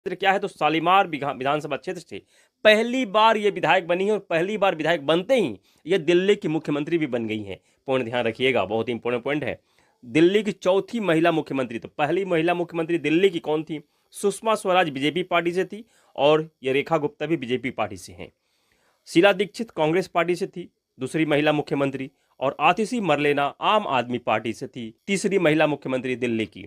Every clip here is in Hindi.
क्षेत्र क्या है तो शालीमार विधानसभा क्षेत्र से पहली बार ये विधायक बनी है और पहली बार विधायक बनते ही ये दिल्ली की मुख्यमंत्री भी बन गई हैं। पॉइंट ध्यान रखिएगा, बहुत ही इंपॉर्टेंट पॉइंट है। दिल्ली की चौथी महिला मुख्यमंत्री, तो पहली महिला मुख्यमंत्री दिल्ली की कौन थी? सुषमा स्वराज बीजेपी पार्टी से थी और ये रेखा गुप्ता भी बीजेपी पार्टी से हैं। शीला दीक्षित कांग्रेस पार्टी से थी, दूसरी महिला मुख्यमंत्री, और आतिशी मरलेना आम आदमी पार्टी से थी, तीसरी महिला मुख्यमंत्री दिल्ली की।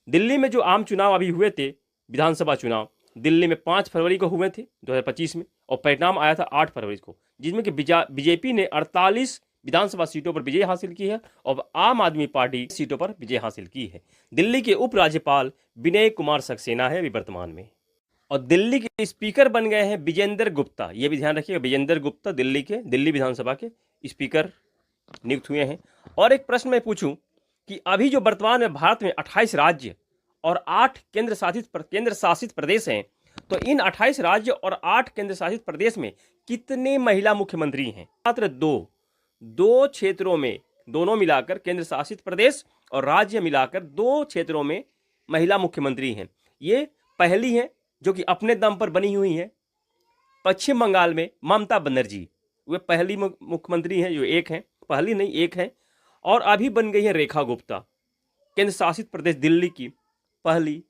दिल्ली में जो आम चुनाव अभी हुए थे, विधानसभा चुनाव दिल्ली में 5 फरवरी को हुए थे 2025 में, और परिणाम आया था 8 फरवरी को, जिसमें कि बीजेपी ने 48 विधानसभा सीटों पर विजय हासिल की है और आम आदमी पार्टी सीटों पर विजय हासिल की है। दिल्ली के उपराज्यपाल विनय कुमार सक्सेना है अभी वर्तमान में, और दिल्ली के स्पीकर बन गए हैं विजेंद्र गुप्ता। ये भी ध्यान रखिएगा, विजेंद्र गुप्ता दिल्ली विधानसभा के स्पीकर नियुक्त हुए हैं। और एक प्रश्न मैं पूछूं कि अभी जो वर्तमान में भारत में 28 राज्य और 8 केंद्र शासित प्रदेश हैं, तो इन 28 राज्य और 8 केंद्र शासित प्रदेश में कितने महिला मुख्यमंत्री हैं? मात्र दो क्षेत्रों में, दोनों मिलाकर केंद्र शासित प्रदेश और राज्य मिलाकर 2 क्षेत्रों में महिला मुख्यमंत्री हैं। ये पहली हैं जो कि अपने दम पर बनी हुई हैं। पश्चिम बंगाल में ममता बनर्जी, वे पहली मुख्यमंत्री हैं, जो एक हैं, पहली नहीं एक है। और अभी बन गई है रेखा गुप्ता, केंद्र शासित प्रदेश दिल्ली की पहली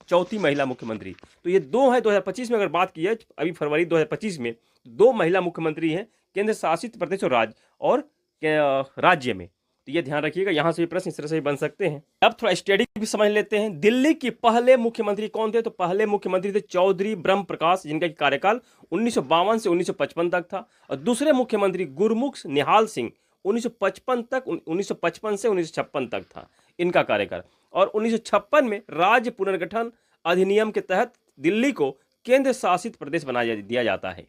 चौथी महिला मुख्यमंत्री। तो ये 2 है 2025 में। अगर बात की है अभी फरवरी 2025 में 2 महिला मुख्यमंत्री हैं केंद्र शासित प्रदेश और राज्य में। तो ये ध्यान रखिएगा, यहां से भी प्रश्न इस तरह से बन सकते हैं। अब थोड़ा स्टडी भी समझ लेते हैं। दिल्ली के पहले मुख्यमंत्री कौन थे? तो पहले मुख्यमंत्री थे चौधरी ब्रह्म प्रकाश, जिनका कार्यकाल 1952 से 1955 तक था। और दूसरे मुख्यमंत्री गुरमुख निहाल सिंह, 1955 से 1956 तक था इनका कार्यकाल। और 1956 में राज्य पुनर्गठन अधिनियम के तहत दिल्ली को केंद्र शासित प्रदेश बना दिया जाता है।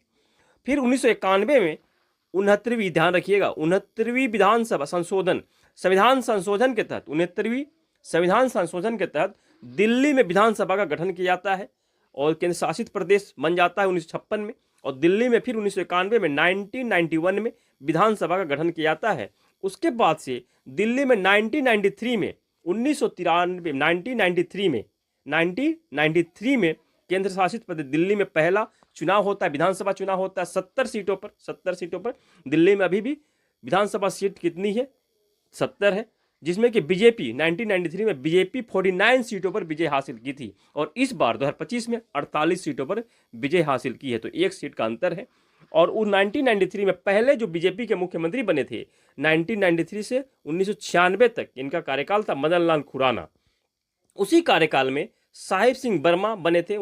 फिर 1991 में 69वीं, ध्यान रखिएगा, 69वीं संविधान संशोधन के तहत 69वीं संविधान संशोधन के तहत दिल्ली में विधानसभा का गठन किया जाता है और केंद्र शासित प्रदेश बन जाता है 1956 में। और दिल्ली में फिर 1991 में 1991 में विधानसभा का गठन किया जाता है। उसके बाद से दिल्ली में 1993 में केंद्र शासित प्रदेश दिल्ली में पहला चुनाव होता है, विधानसभा चुनाव होता है 70 सीटों पर। दिल्ली में अभी भी विधानसभा सीट कितनी है? 70 है, जिसमें कि बीजेपी 1993 में बीजेपी 49 सीटों पर विजय हासिल की थी और इस बार 2025 में 48 सीटों पर विजय हासिल की है। तो 1 सीट का अंतर है। और वो 1993 में पहले जो बीजेपी के मुख्यमंत्री बने थे 1993 से 1996 तक इनका कार्यकाल था, मदन लाल खुराना। उसी कार्यकाल में साहिब सिंह वर्मा बने थे